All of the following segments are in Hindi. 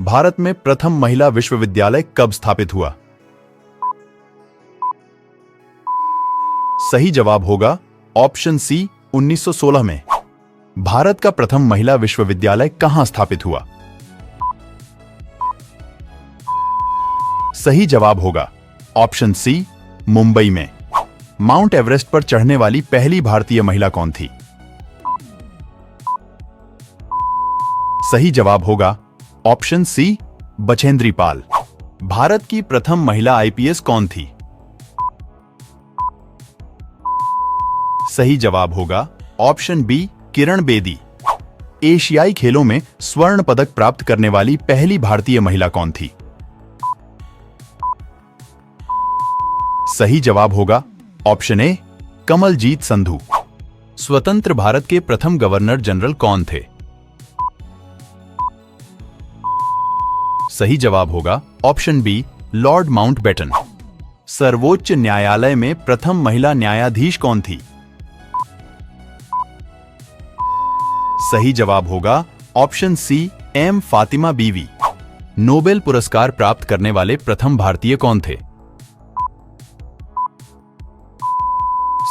भारत में प्रथम महिला विश्वविद्यालय कब स्थापित हुआ? सही जवाब होगा ऑप्शन सी 1916 में। भारत का प्रथम महिला विश्वविद्यालय कहां स्थापित हुआ? सही जवाब होगा ऑप्शन सी मुंबई में। माउंट एवरेस्ट पर चढ़ने वाली पहली भारतीय महिला कौन थी? सही जवाब होगा ऑप्शन सी बछेंद्री पाल। भारत की प्रथम महिला आईपीएस कौन थी? सही जवाब होगा ऑप्शन बी किरण बेदी। एशियाई खेलों में स्वर्ण पदक प्राप्त करने वाली पहली भारतीय महिला कौन थी? सही जवाब होगा ऑप्शन ए कमलजीत संधू। स्वतंत्र भारत के प्रथम गवर्नर जनरल कौन थे? सही जवाब होगा ऑप्शन बी लॉर्ड माउंटबेटन। सर्वोच्च न्यायालय में प्रथम महिला न्यायाधीश कौन थी? सही जवाब होगा ऑप्शन सी एम फातिमा बीवी। नोबेल पुरस्कार प्राप्त करने वाले प्रथम भारतीय कौन थे?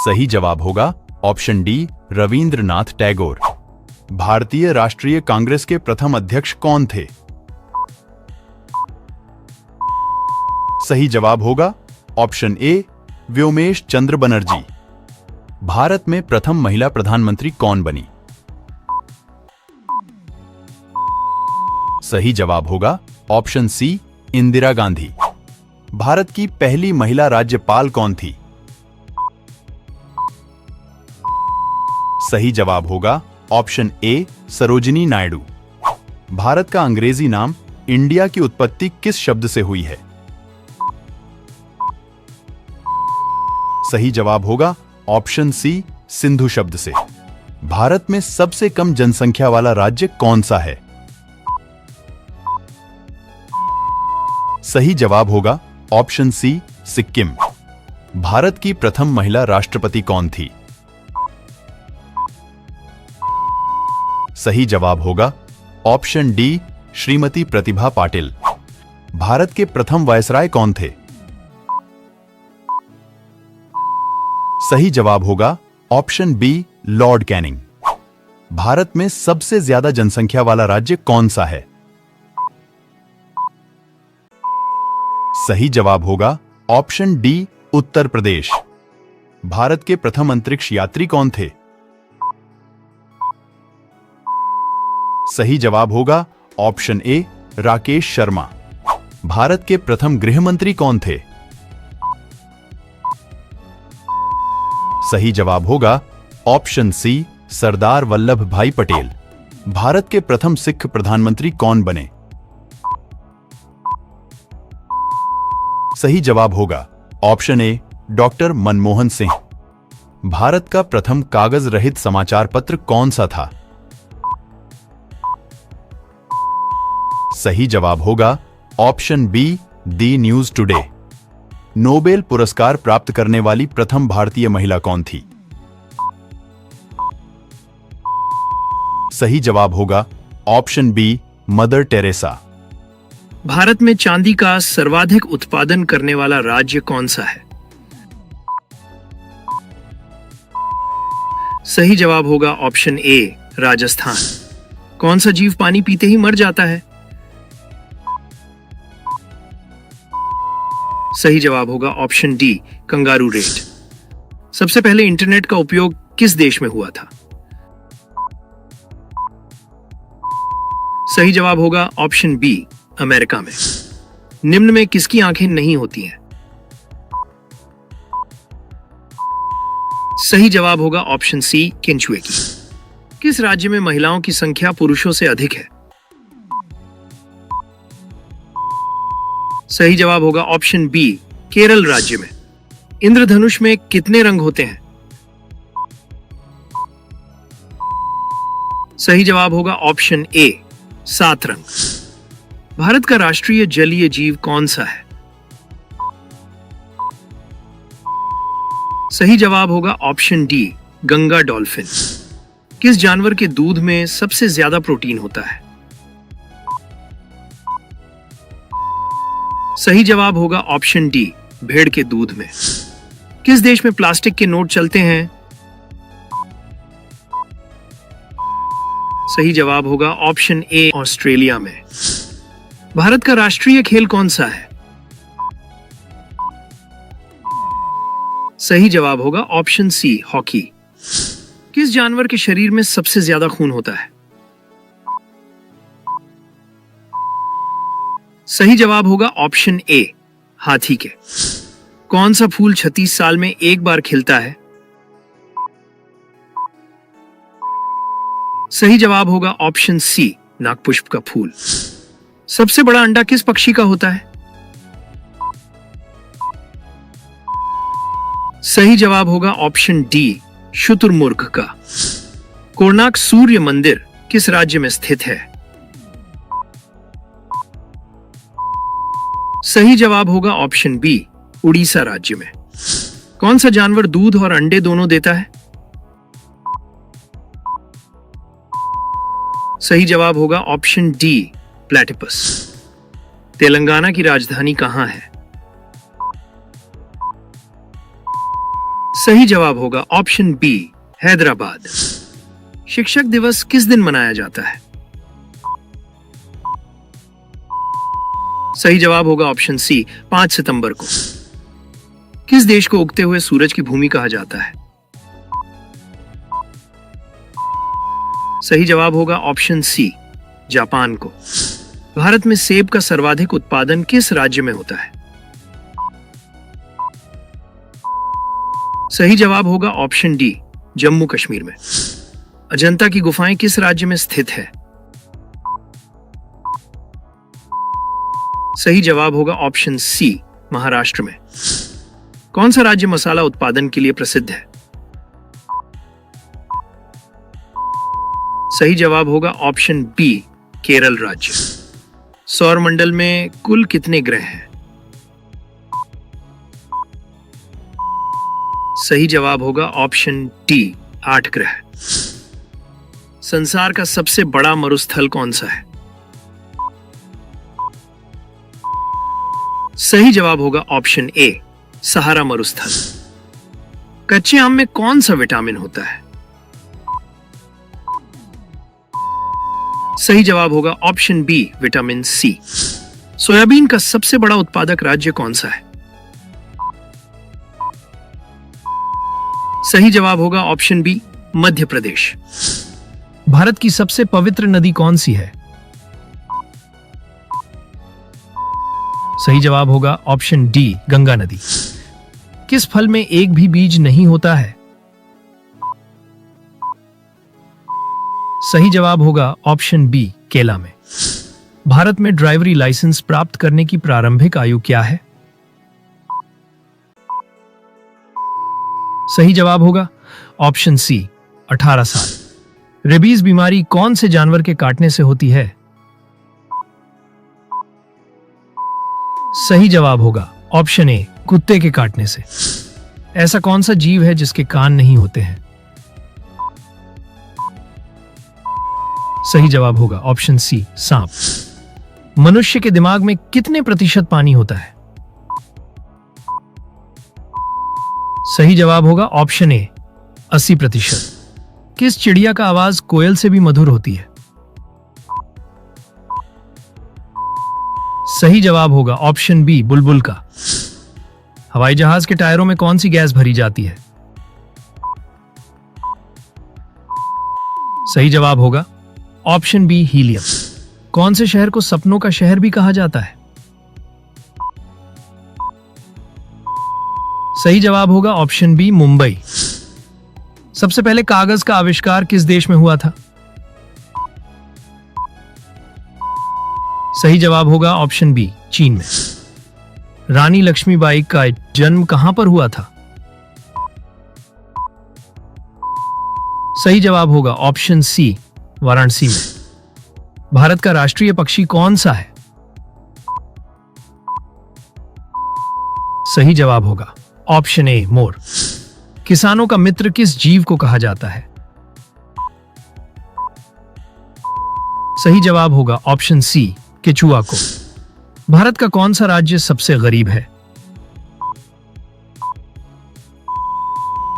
सही जवाब होगा ऑप्शन डी रविंद्रनाथ टैगोर। भारतीय राष्ट्रीय कांग्रेस के प्रथम अध्यक्ष कौन थे? सही जवाब होगा ऑप्शन ए व्योमेश चंद्र बनर्जी। भारत में प्रथम महिला प्रधानमंत्री कौन बनी? सही जवाब होगा ऑप्शन सी इंदिरा गांधी। भारत की पहली महिला राज्यपाल कौन थी? सही जवाब होगा ऑप्शन ए सरोजिनी नायडू। भारत का अंग्रेजी नाम इंडिया की उत्पत्ति किस शब्द से हुई है? सही जवाब होगा ऑप्शन सी सिंधु शब्द से। भारत में सबसे कम जनसंख्या वाला राज्य कौन सा है? सही जवाब होगा ऑप्शन सी सिक्किम। भारत की प्रथम महिला राष्ट्रपति कौन थी? सही जवाब होगा ऑप्शन डी श्रीमती प्रतिभा पाटिल। भारत के प्रथम वायसराय कौन थे? सही जवाब होगा option B Lord Canning. Bharat में सबसे ज्यादा जनसंख्या वाला राज्य कौन सा है? सही जवाब होगा ऑप्शन डी उत्तर प्रदेश। भारत के प्रथम अंतरिक्ष यात्री कौन थे? सही जवाब होगा ऑप्शन ए राकेश शर्मा। भारत के प्रथम गृह मंत्री कौन थे? सही जवाब होगा ऑप्शन सी सरदार वल्लभ भाई पटेल। भारत के प्रथम सिख प्रधानमंत्री कौन बने? सही जवाब होगा option A doctor Manmohan Singh. Bharat का प्रथम कागज रहित समाचार पत्र कौन सा था? सही जवाब होगा option be the news today. Nobel पुरस्कार प्राप्त करने वाली प्रथम भारतीय महिला कौन थी? सही जवाब होगा option B Mother Teresa. Bharat में चांदी का सर्वाधिक उत्पादन करने वाला राज्य कौन सा है? सही जवाब होगा ऑप्शन ए राजस्थान। कौन सा जीव पानी पीते ही मर जाता है? सही जवाब होगा ऑप्शन डी कंगारू रेट। सबसे पहले इंटरनेट का उपयोग किस देश में हुआ था? सही जवाब होगा ऑप्शन बी अमेरिका में। निम्न में किसकी आंखें नहीं होती हैं? सही जवाब होगा ऑप्शन सी केंचुए की। किस राज्य में महिलाओं की संख्या पुरुषों से अधिक है? सही जवाब होगा ऑप्शन बी केरल राज्य में। इंद्रधनुष में कितने रंग होते हैं? सही जवाब होगा ऑप्शन ए 7 रंग। भारत का राष्ट्रीय जलीय जीव कौन सा है? सही जवाब होगा ऑप्शन डी गंगा डॉल्फिन। किस जानवर के दूध में सबसे ज्यादा प्रोटीन होता है? सही जवाब होगा ऑप्शन डी, भेड़ के दूध में। किस देश में प्लास्टिक के नोट चलते हैं? सही जवाब होगा ऑप्शन ए, ऑस्ट्रेलिया में। भारत का राष्ट्रीय खेल कौन सा है? सही जवाब होगा ऑप्शन सी, हॉकी। किस जानवर के शरीर में सबसे ज्यादा खून होता है? सही जवाब होगा ऑप्शन ए, हाथी के। कौन सा फूल 36 साल में एक बार खिलता है? सही जवाब होगा ऑप्शन सी, नागपुष्प का फूल। सबसे बड़ा अंडा किस पक्षी का होता है? सही जवाब होगा ऑप्शन डी, शुतुरमुर्ग का। कोणार्क सूर्य मंदिर किस राज्य में स्थित है? सही जवाब होगा ऑप्शन बी, उड़ीसा राज्य में। कौन सा जानवर दूध और अंडे दोनों देता है? सही जवाब होगा ऑप्शन डी, प्लेटिपस। तेलंगाना की राजधानी कहां है? सही जवाब होगा ऑप्शन बी, हैदराबाद। शिक्षक दिवस किस दिन मनाया जाता है? सही जवाब होगा ऑप्शन सी, 5 सितंबर को। किस देश को उगते हुए सूरज की भूमि कहा जाता है? सही जवाब होगा ऑप्शन सी, जापान को। भारत में सेब का सर्वाधिक उत्पादन किस राज्य में होता है? सही जवाब होगा ऑप्शन डी, जम्मू कश्मीर में। अजंता की गुफाएं किस राज्य में स्थित है? सही जवाब होगा ऑप्शन सी, महाराष्ट्र में। कौन सा राज्य मसाला उत्पादन के लिए प्रसिद्ध है? सही जवाब होगा ऑप्शन बी, केरल राज्य। सौर मंडल में कुल कितने ग्रह हैं? सही जवाब होगा ऑप्शन डी, 8 ग्रह। संसार का सबसे बड़ा मरुस्थल कौन सा है? सही जवाब होगा ऑप्शन ए, सहारा मरुस्थल। कच्चे आम में कौन सा विटामिन होता है? सही जवाब होगा option B, vitamin C. Soybean का सबसे बड़ा उत्पादक राज्य कौन सा है? सही जवाब होगा ऑप्शन बी, मध्य प्रदेश। भारत की सबसे पवित्र नदी कौन सी है? सही जवाब होगा ऑप्शन डी, गंगा नदी। किस फल में एक भी बीज नहीं होता है? सही जवाब होगा ऑप्शन बी, केला में। भारत में ड्राइवरी लाइसेंस प्राप्त करने की प्रारंभिक आयु क्या है? सही जवाब होगा ऑप्शन सी, 18 साल। रेबीज बीमारी कौन से जानवर के काटने से होती है? सही जवाब होगा ऑप्शन ए, कुत्ते के काटने से। ऐसा कौन सा जीव है जिसके कान नहीं होते हैं? सही जवाब होगा ऑप्शन सी, सांप। मनुष्य के दिमाग में कितने प्रतिशत पानी होता है? सही जवाब होगा ऑप्शन ए, 80%। किस चिड़िया का आवाज कोयल से भी मधुर होती है? सही जवाब होगा ऑप्शन बी, बुलबुल का। हवाई जहाज के टायरों में कौन सी गैस भरी जाती है? सही जवाब होगा ऑप्शन बी, हीलियम। कौन से शहर को सपनों का शहर भी कहा जाता है? सही जवाब होगा ऑप्शन बी, मुंबई। सबसे पहले कागज का आविष्कार किस देश में हुआ था? सही जवाब होगा ऑप्शन बी, चीन में। रानी लक्ष्मीबाई का जन्म कहां पर हुआ था? सही जवाब होगा ऑप्शन सी, वाराणसी में। भारत का राष्ट्रीय पक्षी कौन सा है? सही जवाब होगा ऑप्शन ए, मोर। किसानों का मित्र किस जीव को कहा जाता है? सही जवाब होगा ऑप्शन सी, केचुआ को। भारत का कौन सा राज्य सबसे गरीब है?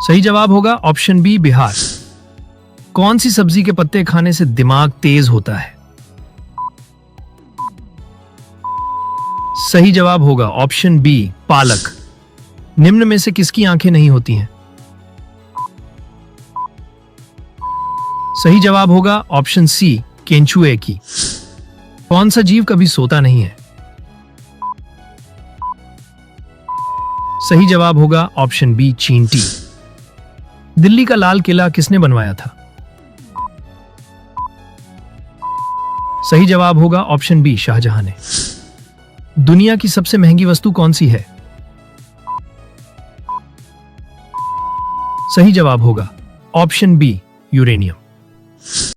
सही जवाब होगा ऑप्शन बी बिहार। कौन सी सब्जी के पत्ते खाने से दिमाग तेज होता है? सही जवाब होगा ऑप्शन बी पालक। निम्न में से किसकी आंखें नहीं होती हैं? सही जवाब होगा ऑप्शन सी केंचुए की। कौन सा जीव कभी सोता नहीं है? सही जवाब होगा ऑप्शन बी चींटी। दिल्ली का लाल किला किसने बनवाया था? सही जवाब होगा ऑप्शन बी शाहजहां ने। दुनिया की सबसे महंगी वस्तु कौन सी है? सही जवाब होगा ऑप्शन बी यूरेनियम।